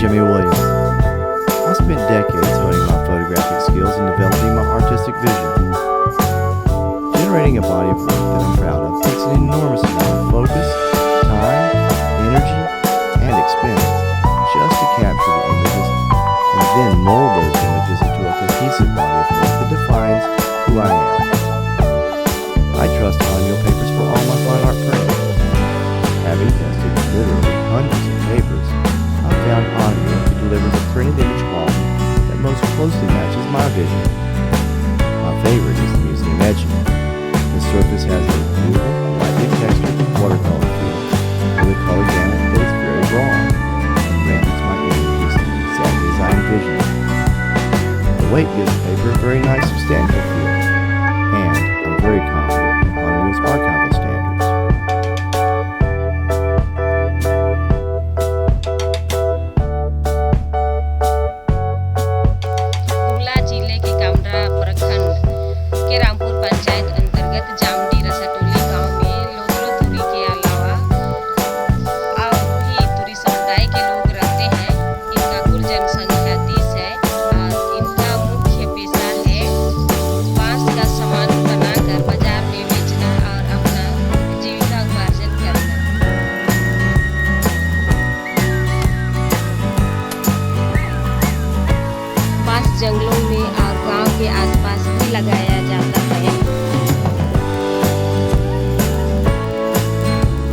Jimmy Williams. I spent decades honing my photographic skills and developing my artistic vision. Generating a body of work that I'm proud of takes an enormous amount of focus, time, energy, and expense just to capture the images and then mold those images into a cohesive body of work that defines who I am. I trust Hahnemuhle papers for all my fine art prints. Having tested literally hundreds of papers, I found Hahnemuhle to deliver the printed image quality that most closely matches my vision. My favorite is the Museum Etching. The surface has a beautiful, lightly textured watercolor feel with a color gamut that is very broad and ramps my images exactly as I envisioned it. The weight gives the paper a very nice substantial feel, and I'm very confident in Hahnemuhle's archival standards. Gumla जिले के कामरा प्रखंड के रामपुर पंचायत अंतर्गत जामडी रसटोली गांव में लोथरो तुरी के अलावा और भी तुरी समुदाय के लोग रहते हैं। इनका कुल जनसंख्या 30 है और इनका मुख्य पेशा है बांस का सामान बनाकर बाजार में बेचना और अपना जीविका उपार्जन करना। बांस जंगलों में और गांव के आसपास भी लगाया जाता है।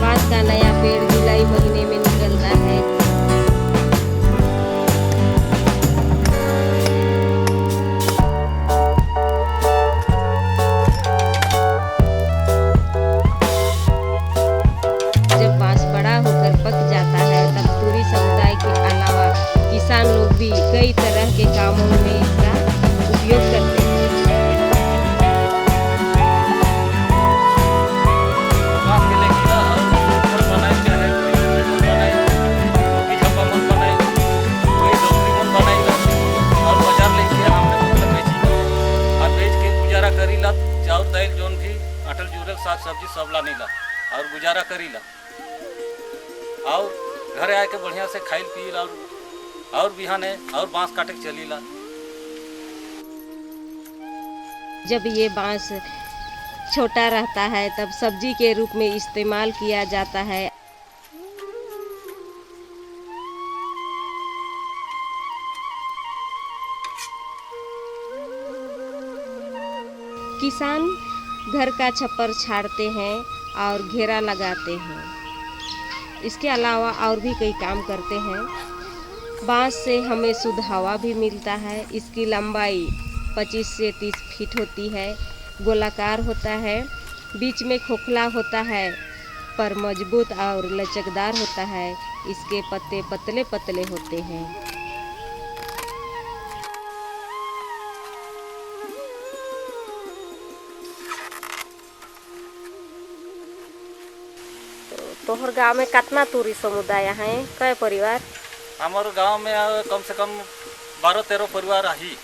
बांस का नया पेड़ जुलाई महीने में निकलता है। जब बांस बड़ा होकर पक जाता है तब तुरी समुदाय के अलावा किसान लोग भी कई तरह के कामों में इसका उपयोग करते हैं। बांस के लेके ना और बनाए चाहे बनाए की छप्पा मन बनाए कोई डोकरी मन बनाएगा और बाजार लेके हमने मतलब बेची और बेच के गुजारा करीला चाउर दाल जोन भी अटल जुरक साग सब्जी सब ला नीला और गुजारा करीला और घरे आके बढ़िया से खाइल पियल और बिहाने और बांस काटे के चलीला। जब ये बांस छोटा रहता है तब सब्जी के रूप में इस्तेमाल किया जाता है। किसान घर का छप्पर छाड़ते हैं और घेरा लगाते हैं। इसके अलावा और भी कई काम करते हैं। बांस से हमें शुद्ध हवा भी मिलता है। इसकी लंबाई 25 से 30 फीट होती है। गोलाकार होता है, बीच में खोखला होता है पर मजबूत और लचकदार होता है। इसके पत्ते पतले पतले होते हैं। तोहर गांव में कितना तुरी समुदाय हैं? कई परिवार? हमारे गांव में कम से कम 12-13 परिवार ही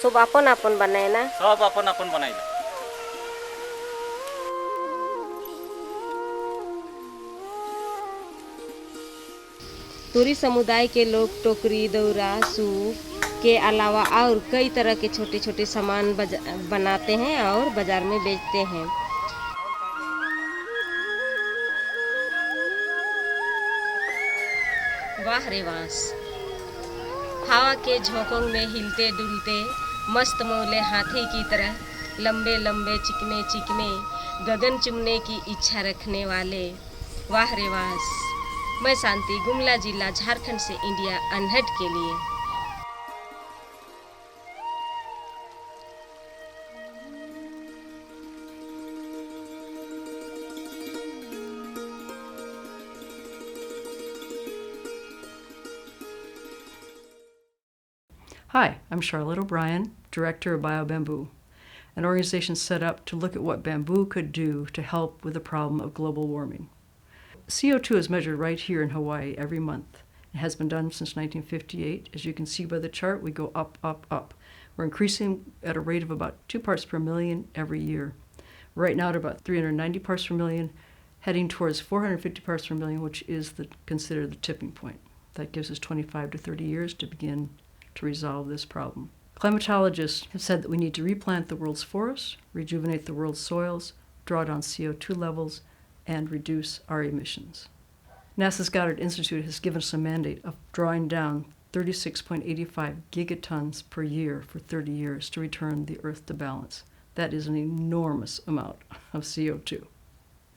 सब अपन अपन बनाए ना? सब अपन अपन बनाइला। तुरी समुदाय के लोग टोकरी, दौरा, सूप के अलावा और कई तरह के छोटे छोटे सामान बनाते हैं और बाजार में बेचते हैं। वाह रे बांस, हवा के झोंकों में हिलते डुलते मस्त मौले हाथी की तरह लंबे लंबे चिकने चिकने गगन चुमने की इच्छा रखने वाले। वाह रे बांस। मैं शांति, गुमला जिला, झारखंड से इंडिया अनहट के लिए। Hi, I'm Charlotte O'Brien, Director of BioBamboo, an organization set up to look at what bamboo could do to help with the problem of global warming. CO2 is measured right here in Hawaii every month. It has been done since 1958. As you can see by the chart, we go up, up, up. We're increasing at a rate of about 2 parts per million every year. Right now at about 390 parts per million, heading towards 450 parts per million, which is considered the tipping point. That gives us 25 to 30 years to begin to resolve this problem. Climatologists have said that we need to replant the world's forests, rejuvenate the world's soils, draw down CO2 levels, and reduce our emissions. NASA's Goddard Institute has given us a mandate of drawing down 36.85 gigatons per year for 30 years to return the Earth to balance. That is an enormous amount of CO2.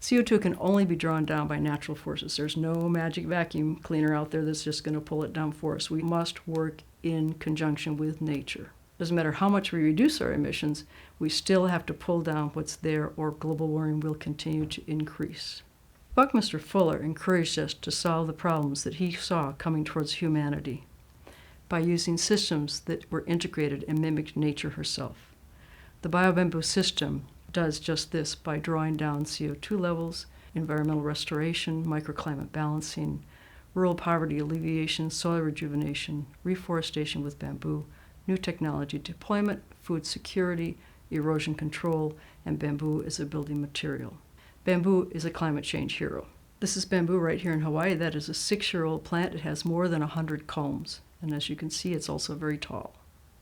CO2 can only be drawn down by natural forces. There's no magic vacuum cleaner out there that's just going to pull it down for us. We must work in conjunction with nature. Doesn't matter how much we reduce our emissions, we still have to pull down what's there or global warming will continue to increase. Buckminster Fuller encouraged us to solve the problems that he saw coming towards humanity by using systems that were integrated and mimicked nature herself. The BioBamboo system does just this by drawing down CO2 levels, environmental restoration, microclimate balancing, rural poverty alleviation, soil rejuvenation, reforestation with bamboo, new technology deployment, food security, erosion control, and bamboo as a building material. Bamboo is a climate change hero. This is bamboo right here in Hawaii. That is a 6-year-old plant. It has more than 100 culms, and as you can see, it's also very tall.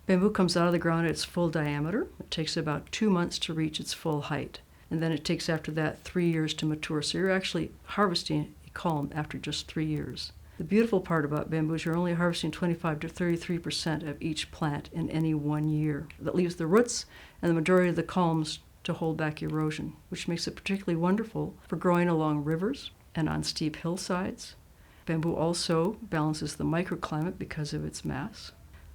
Bamboo comes out of the ground at its full diameter. It takes about 2 months to reach its full height, and then it takes after that 3 years to mature. So you're actually harvesting a culm after just 3 years. The beautiful part about bamboo is you're only harvesting 25 to 33% of each plant in any 1 year. That leaves the roots and the majority of the culms to hold back erosion, which makes it particularly wonderful for growing along rivers and on steep hillsides. Bamboo also balances the microclimate because of its mass.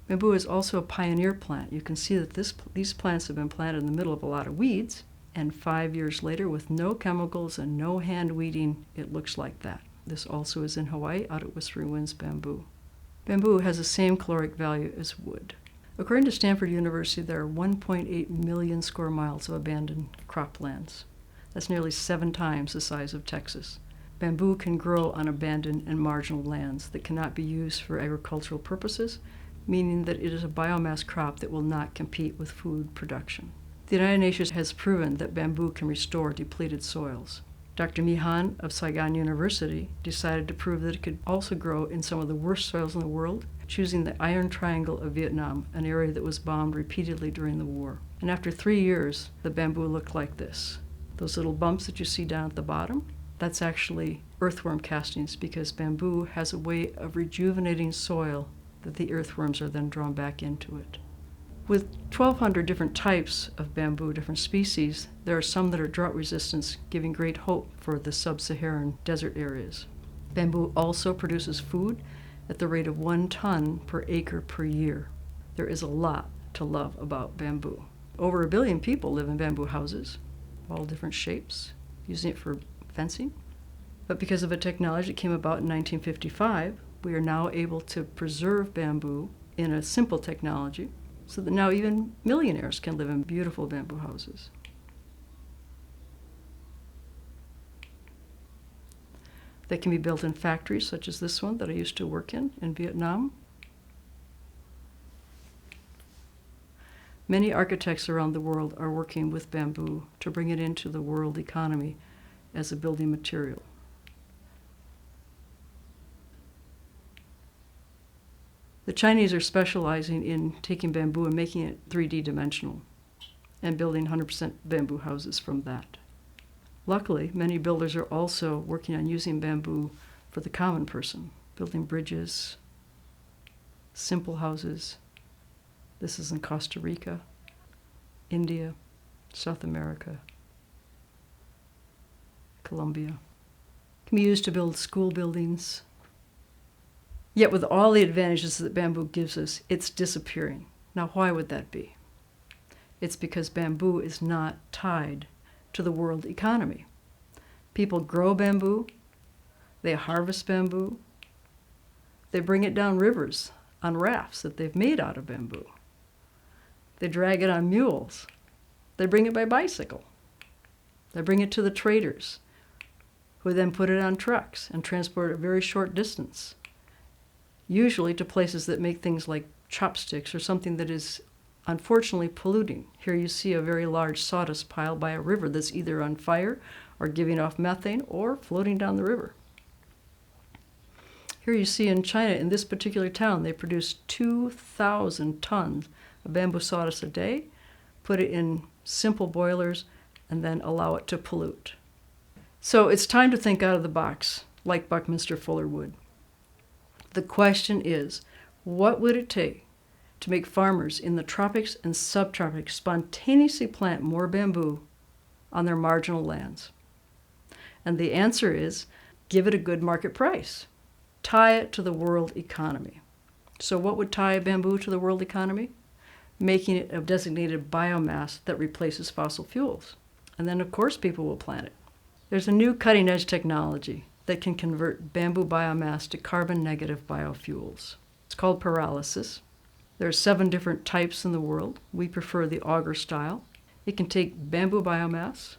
Bamboo is also a pioneer plant. You can see that these plants have been planted in the middle of a lot of weeds, and 5 years later, with no chemicals and no hand weeding, it looks like that. This also is in Hawaii, out at Whispering Winds Bamboo. Bamboo has the same caloric value as wood. According to Stanford University, there are 1.8 million square miles of abandoned croplands. That's nearly 7 times the size of Texas. Bamboo can grow on abandoned and marginal lands that cannot be used for agricultural purposes, meaning that it is a biomass crop that will not compete with food production. The United Nations has proven that bamboo can restore depleted soils. Dr. Mi Han of Saigon University decided to prove that it could also grow in some of the worst soils in the world, choosing the Iron Triangle of Vietnam, an area that was bombed repeatedly during the war. And after 3 years, the bamboo looked like this. Those little bumps that you see down at the bottom, that's actually earthworm castings, because bamboo has a way of rejuvenating soil that the earthworms are then drawn back into it. With 1,200 different types of bamboo, different species, there are some that are drought resistant, giving great hope for the sub-Saharan desert areas. Bamboo also produces food at the rate of 1 ton per acre per year. There is a lot to love about bamboo. Over 1 billion people live in bamboo houses, all different shapes, using it for fencing. But because of a technology that came about in 1955, we are now able to preserve bamboo in a simple technology, so that now even millionaires can live in beautiful bamboo houses. They can be built in factories such as this one that I used to work in Vietnam. Many architects around the world are working with bamboo to bring it into the world economy as a building material. The Chinese are specializing in taking bamboo and making it 3D dimensional and building 100% bamboo houses from that. Luckily, many builders are also working on using bamboo for the common person, building bridges, simple houses. This is in Costa Rica, India, South America, Colombia. It can be used to build school buildings. Yet with all the advantages that bamboo gives us, it's disappearing. Now, why would that be? It's because bamboo is not tied to the world economy. People grow bamboo, they harvest bamboo, they bring it down rivers on rafts that they've made out of bamboo. They drag it on mules. They bring it by bicycle. They bring it to the traders, who then put it on trucks and transport it a very short distance, usually to places that make things like chopsticks or something that is unfortunately polluting. Here you see a very large sawdust pile by a river that's either on fire or giving off methane or floating down the river. Here you see in China, in this particular town, they produce 2,000 tons of bamboo sawdust a day, put it in simple boilers, and then allow it to pollute. So it's time to think out of the box, like Buckminster Fuller would. The question is, what would it take to make farmers in the tropics and subtropics spontaneously plant more bamboo on their marginal lands? And the answer is, give it a good market price. Tie it to the world economy. So what would tie bamboo to the world economy? Making it a designated biomass that replaces fossil fuels. And then, of course, people will plant it. There's a new cutting-edge technology that can convert bamboo biomass to carbon-negative biofuels. It's called pyrolysis. There are 7 different types in the world. We prefer the auger style. It can take bamboo biomass,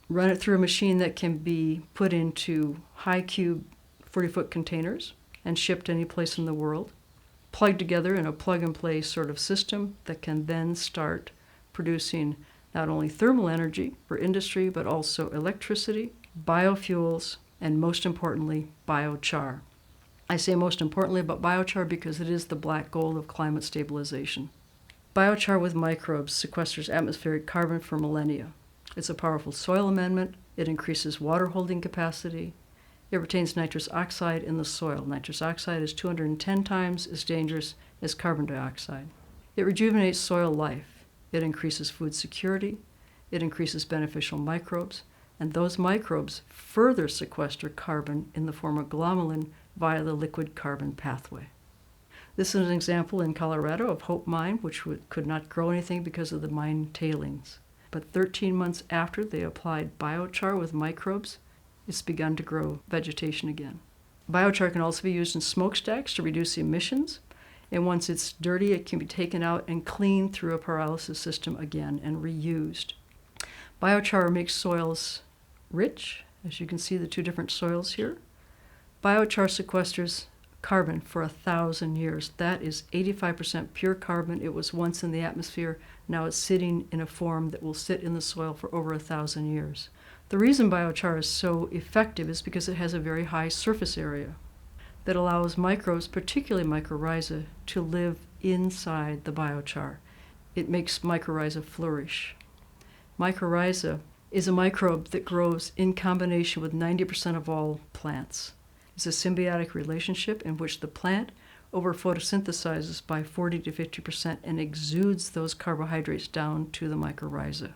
run it through a machine that can be put into high-cube 40-foot containers and shipped any place in the world, plugged together in a plug-and-play sort of system that can then start producing not only thermal energy for industry, but also electricity, biofuels, and most importantly, biochar. I say most importantly about biochar because it is the black gold of climate stabilization. Biochar with microbes sequesters atmospheric carbon for millennia. It's a powerful soil amendment. It increases water holding capacity. It retains nitrous oxide in the soil. Nitrous oxide is 210 times as dangerous as carbon dioxide. It rejuvenates soil life. It increases food security. It increases beneficial microbes. And those microbes further sequester carbon in the form of glomalin via the liquid carbon pathway. This is an example in Colorado of Hope Mine, which could not grow anything because of the mine tailings. But 13 months after they applied biochar with microbes, it's begun to grow vegetation again. Biochar can also be used in smokestacks to reduce emissions, and once it's dirty, it can be taken out and cleaned through a pyrolysis system again and reused. Biochar makes soils rich, as you can see the 2 different soils here. Biochar sequesters carbon for 1,000 years. That is 85% pure carbon. It was once in the atmosphere. Now it's sitting in a form that will sit in the soil for over 1,000 years. The reason biochar is so effective is because it has a very high surface area that allows microbes, particularly mycorrhiza, to live inside the biochar. It makes mycorrhiza flourish. Mycorrhiza is a microbe that grows in combination with 90% of all plants. It's a symbiotic relationship in which the plant over-photosynthesizes by 40 to 50% and exudes those carbohydrates down to the mycorrhiza.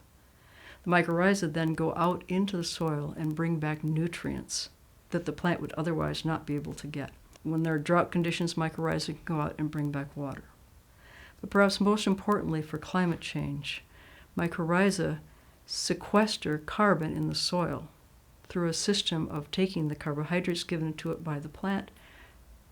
The mycorrhiza then go out into the soil and bring back nutrients that the plant would otherwise not be able to get. When there are drought conditions, mycorrhiza can go out and bring back water. But perhaps most importantly for climate change, mycorrhiza sequester carbon in the soil through a system of taking the carbohydrates given to it by the plant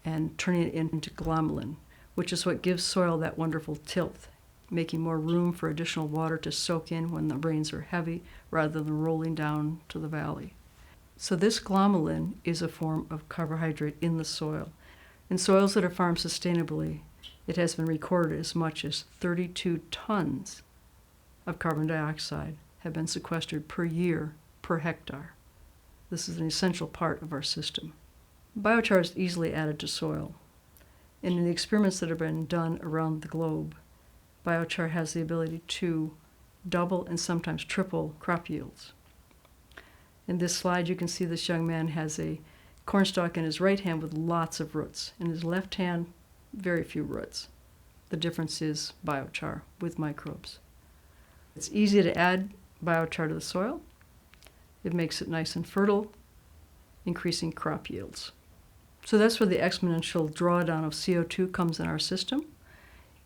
and turning it into glomalin, which is what gives soil that wonderful tilth, making more room for additional water to soak in when the rains are heavy rather than rolling down to the valley. So this glomalin is a form of carbohydrate in the soil. In soils that are farmed sustainably, it has been recorded as much as 32 tons of carbon dioxide have been sequestered per year per hectare. This is an essential part of our system. Biochar is easily added to soil. And in the experiments that have been done around the globe, biochar has the ability to double and sometimes triple crop yields. In this slide, you can see this young man has a cornstalk in his right hand with lots of roots. In his left hand, very few roots. The difference is biochar with microbes. It's easy to add biochar to the soil. It makes it nice and fertile, increasing crop yields. So that's where the exponential drawdown of CO2 comes in our system.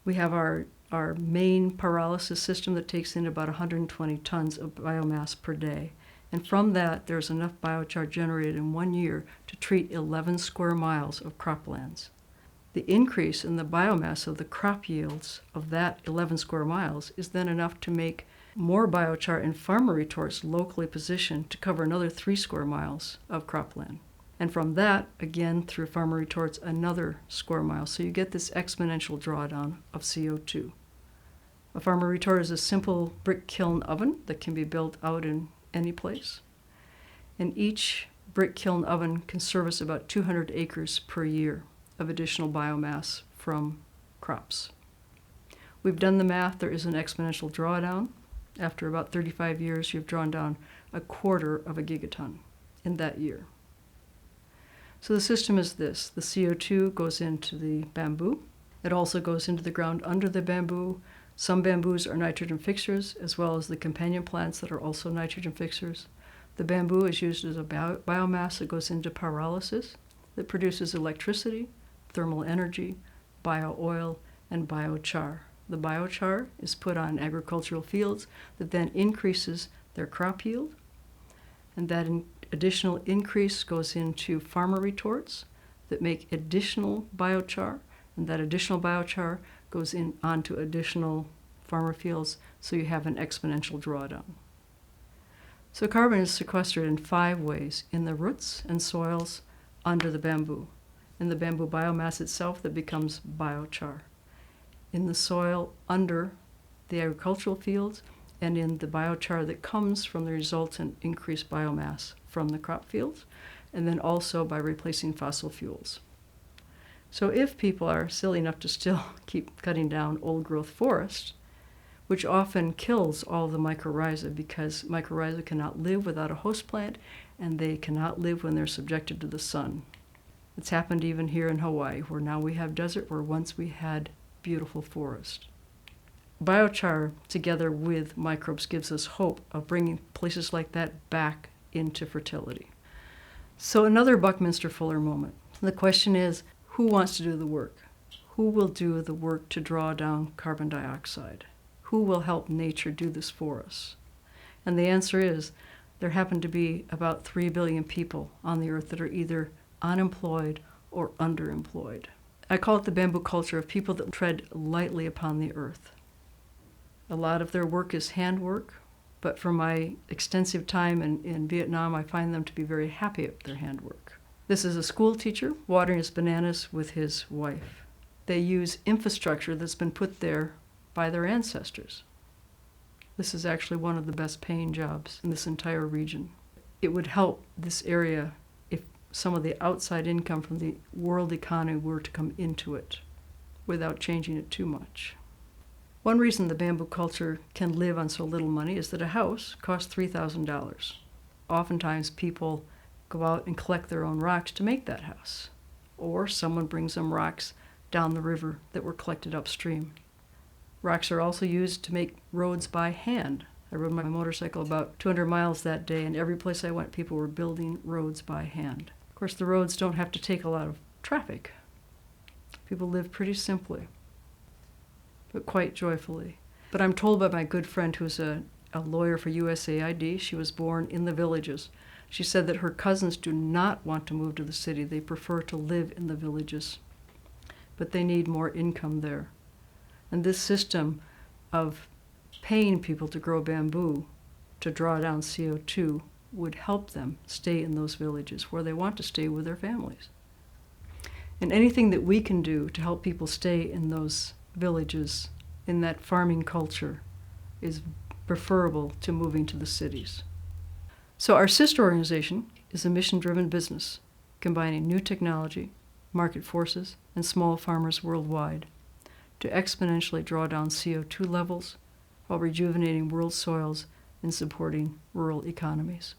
We have our main pyrolysis system that takes in about 120 tons of biomass per day. And from that, there's enough biochar generated in 1 year to treat 11 square miles of croplands. The increase in the biomass of the crop yields of that 11 square miles is then enough to make more biochar in farmer retorts locally positioned to cover another 3 square miles of cropland. And from that, again, through farmer retorts, another square mile. So you get this exponential drawdown of CO2. A farmer retort is a simple brick kiln oven that can be built out in any place. And each brick kiln oven can service about 200 acres per year of additional biomass from crops. We've done the math. There is an exponential drawdown. After about 35 years, you've drawn down 1/4 of a gigaton in that year. So the system is this. The CO2 goes into the bamboo. It also goes into the ground under the bamboo. Some bamboos are nitrogen fixers, as well as the companion plants that are also nitrogen fixers. The bamboo is used as a biomass that goes into pyrolysis that produces electricity, thermal energy, bio-oil, and biochar. The biochar is put on agricultural fields that then increases their crop yield, and that additional increase goes into farmer retorts that make additional biochar, and that additional biochar goes in onto additional farmer fields, so you have an exponential drawdown. So carbon is sequestered in 5 ways: in the roots and soils under the bamboo, in the bamboo biomass itself that becomes biochar, in the soil under the agricultural fields, and in the biochar that comes from the resultant increased biomass from the crop fields, and then also by replacing fossil fuels. So if people are silly enough to still keep cutting down old-growth forest, which often kills all the mycorrhiza because mycorrhiza cannot live without a host plant, and they cannot live when they're subjected to the sun. It's happened even here in Hawaii, where now we have desert where once we had beautiful forest. Biochar, together with microbes, gives us hope of bringing places like that back into fertility. So another Buckminster Fuller moment. The question is, who wants to do the work? Who will do the work to draw down carbon dioxide? Who will help nature do this for us? And the answer is, there happen to be about 3 billion people on the earth that are either unemployed or underemployed. I call it the bamboo culture of people that tread lightly upon the earth. A lot of their work is handwork, but from my extensive time in Vietnam, I find them to be very happy at their handwork. This is a school teacher watering his bananas with his wife. They use infrastructure that's been put there by their ancestors. This is actually one of the best paying jobs in this entire region. It would help this area if some of the outside income from the world economy were to come into it without changing it too much. One reason the bamboo culture can live on so little money is that a house costs $3,000. Oftentimes people go out and collect their own rocks to make that house, or someone brings them rocks down the river that were collected upstream. Rocks are also used to make roads by hand. I rode my motorcycle about 200 miles that day, and every place I went, people were building roads by hand. Of course, the roads don't have to take a lot of traffic. People live pretty simply, but quite joyfully. But I'm told by my good friend who's a lawyer for USAID, she was born in the villages. She said that her cousins do not want to move to the city. They prefer to live in the villages, but they need more income there. And this system of paying people to grow bamboo to draw down CO2 would help them stay in those villages where they want to stay with their families. And anything that we can do to help people stay in those villages, in that farming culture, is preferable to moving to the cities. So our sister organization is a mission-driven business, combining new technology, market forces, and small farmers worldwide to exponentially draw down CO2 levels while rejuvenating world soils and supporting rural economies.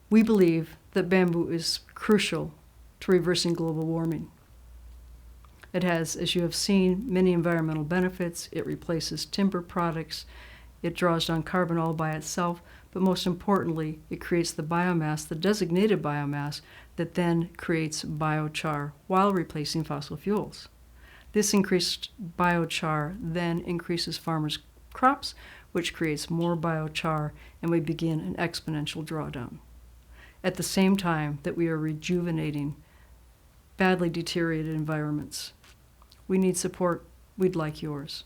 We believe that bamboo is crucial to reversing global warming. It has, as you have seen, many environmental benefits. It replaces timber products. It draws down carbon all by itself, but most importantly, it creates the biomass, the designated biomass, that then creates biochar while replacing fossil fuels. This increased biochar then increases farmers' crops, which creates more biochar, and we begin an exponential drawdown. At the same time that we are rejuvenating badly deteriorated environments. We need support. We'd like yours.